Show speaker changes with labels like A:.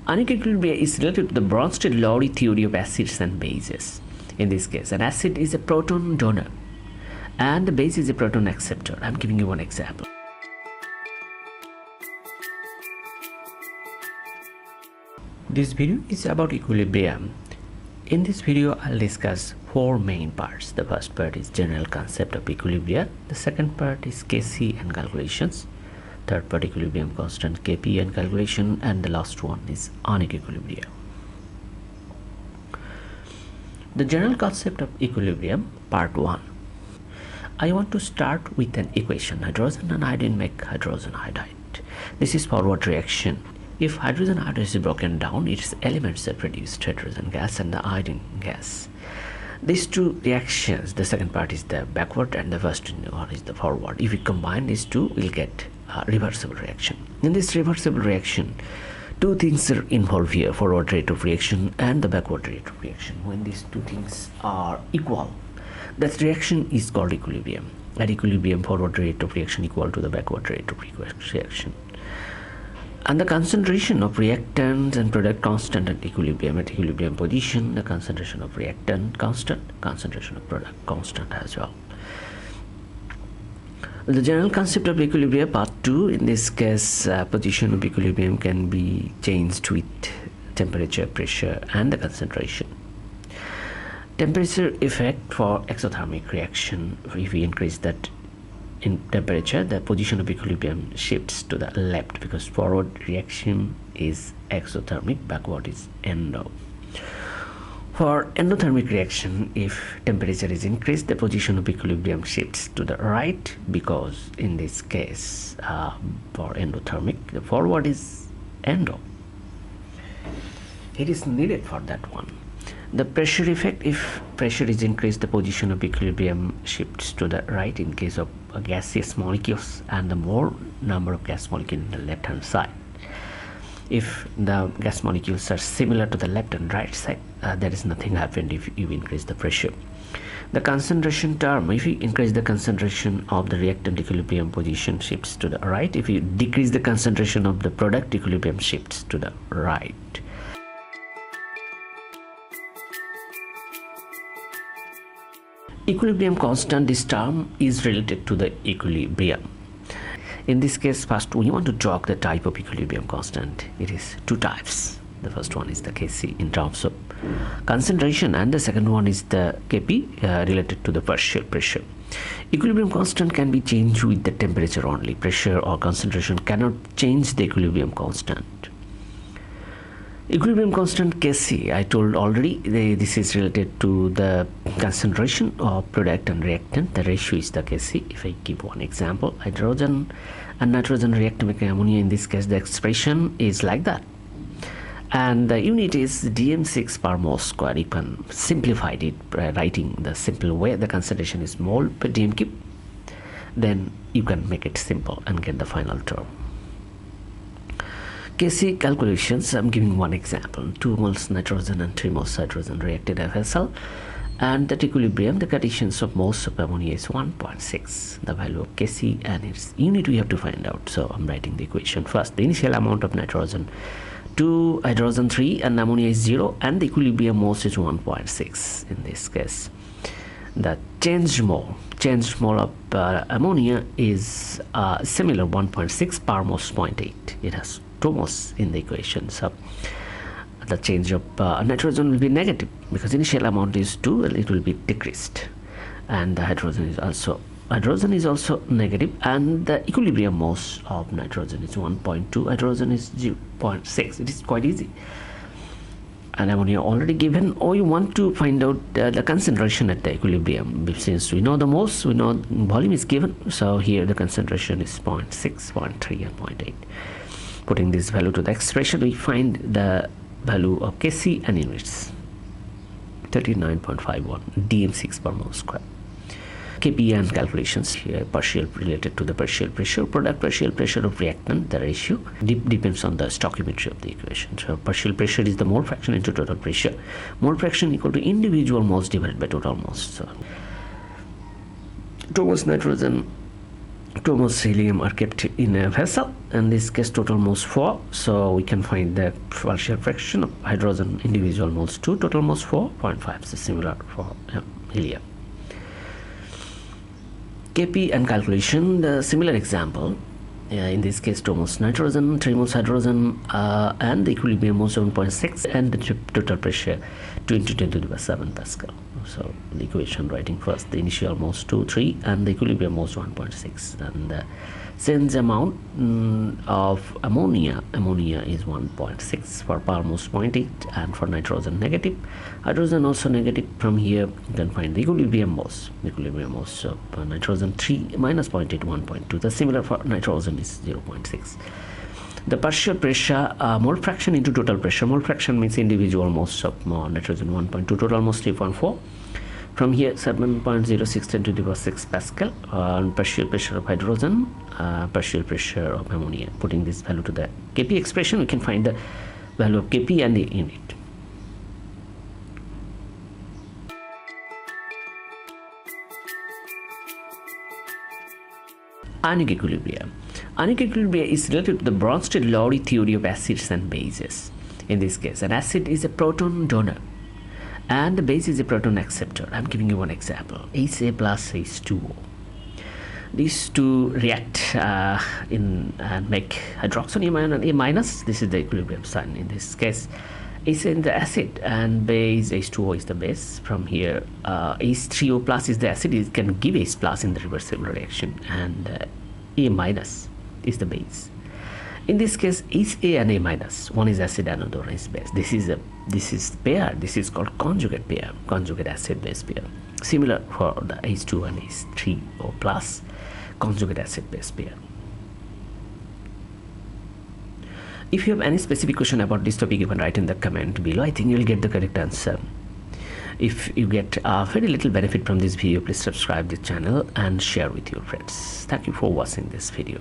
A: Unequilibrium is related to the Bronsted-Lowry theory of acids and bases. In this case, an acid is a proton donor and the base is a proton acceptor. I'm giving you one example. This video is about equilibrium. In this video, I'll discuss four main parts. The first part is general concept of equilibrium. The second part is Kc and calculations. Third part, equilibrium constant Kp and calculation. And the last one is unequilibrium. The general concept of equilibrium, part 1. I want to start with an equation. Hydrogen and iodine make hydrogen iodide. This is forward reaction. If hydrogen iodide is broken down, its elements are produced, hydrogen gas and the iodine gas. These two reactions, the second part is the backward and the first one is the forward. If we combine these two, we'll get a reversible reaction. In this reversible reaction, two things are involved here, forward rate of reaction and the backward rate of reaction. When these two things are equal, that reaction is called equilibrium. At equilibrium, forward rate of reaction equal to the backward rate of reaction. And the concentration of reactant and product constant at equilibrium. At equilibrium position, the concentration of reactant constant, concentration of product constant as well. The general concept of equilibrium, part 2. In this case, position of equilibrium can be changed with temperature, pressure and the concentration. Temperature effect for exothermic reaction. If we increase that in temperature, the position of equilibrium shifts to the left because forward reaction is exothermic, backward is endo. For endothermic reaction, if temperature is increased, the position of equilibrium shifts to the right because in this case, for endothermic, the forward is endo. It is needed for that one. The pressure effect, if pressure is increased, the position of equilibrium shifts to the right in case of gaseous molecules and the more number of gas molecules in the left hand side. If the gas molecules are similar to the left and right side, there is nothing happened if you increase the pressure. The concentration term, if you increase the concentration of the reactant, equilibrium position shifts to the right. If you decrease the concentration of the product, equilibrium shifts to the right. Equilibrium constant, this term is related to the equilibrium. In this case, first we want to talk the type of equilibrium constant. It is two types. The first one is the Kc in terms of concentration and the second one is the Kp related to the partial pressure. Equilibrium constant can be changed with the temperature only. Pressure or concentration cannot change the equilibrium constant. Equilibrium constant Kc, I told already, this is related to the concentration of product and reactant. The ratio is the Kc. If I give one example, hydrogen and nitrogen react to make ammonia. In this case, the expression is like that. And the unit is dm6 per mole square. You can simplify it by writing the simple way. The concentration is mole per dm cube. Then you can make it simple and get the final term. Kc calculations, I'm giving one example. 2 moles nitrogen and 3 moles hydrogen reacted FSL, and at equilibrium the conditions of moles of ammonia is 1.6. The value of Kc and its unit we have to find out. So I'm writing the equation first. The initial amount of nitrogen 2, hydrogen 3 and ammonia is 0 and the equilibrium moles is 1.6 in this case. The changed mole of ammonia is similar, 1.6 per moles 0.8. It has 2 moles in the equation, so the change of nitrogen will be negative because initial amount is 2 and it will be decreased, and the hydrogen is also negative, and the equilibrium moles of nitrogen is 1.2, hydrogen is 0.6. It is quite easy. And ammonia already given. We want to find out the concentration at the equilibrium. Since we know the moles, we know volume is given, so here the concentration is 0.6, 0.3 and 0.8. Putting this value to the expression, we find the value of Kc and units 39.51 dm6 per mole square. Kp and calculations here, partial related to the partial pressure, product partial pressure of reactant. The ratio depends on the stoichiometry of the equation. So partial pressure is the mole fraction into total pressure. Mole fraction equal to individual moles divided by total moles. So 2 moles nitrogen two moles helium are kept in a vessel. In this case, total moles 4. So we can find the partial fraction of hydrogen individual moles 2, total moles 4.5. So similar for helium. Kp and calculation, the similar example. In this case, 2 moles nitrogen, 3 moles hydrogen, and the equilibrium moles 7.6, and the total pressure 2 into 10 to the power 7 Pascal. So the equation writing first the initial moles 2, 3, and the equilibrium moles 1.6, and since amount of ammonia is 1.6, for power moles 0.8, and for nitrogen negative, hydrogen also negative. From here you can find the equilibrium moles of nitrogen 3 minus 0.8, 1.2. the similar for nitrogen is 0.6. The partial pressure, mole fraction into total pressure. Mole fraction means individual moles of nitrogen 1.2, total moles 3.4. From here 7.06 10 to the power 6 Pascal. And partial pressure of hydrogen, partial pressure of ammonia. Putting this value to the Kp expression, we can find the value of Kp and the unit. Ionic equilibrium. Ionic equilibrium is related to the Bronsted-Lowry theory of acids and bases. In this case, an acid is a proton donor and the base is a proton acceptor. I'm giving you one example: Ha plus H2O. These two react and make hydroxonium ion and A minus. This is the equilibrium sign. In this case, is in the acid and base H2O is the base. From here, H3O plus is the acid. It can give H plus in the reversible reaction, and A minus is the base. In this case, Ha and A minus, one is acid and another is base. This is pair. This is called conjugate pair, conjugate acid base pair. Similar for the H2 and H3O plus, conjugate acid base pair. If you have any specific question about this topic, you can write in the comment below. I think you'll get the correct answer. If you get very little benefit from this video, please subscribe the channel and share with your friends. Thank you for watching this video.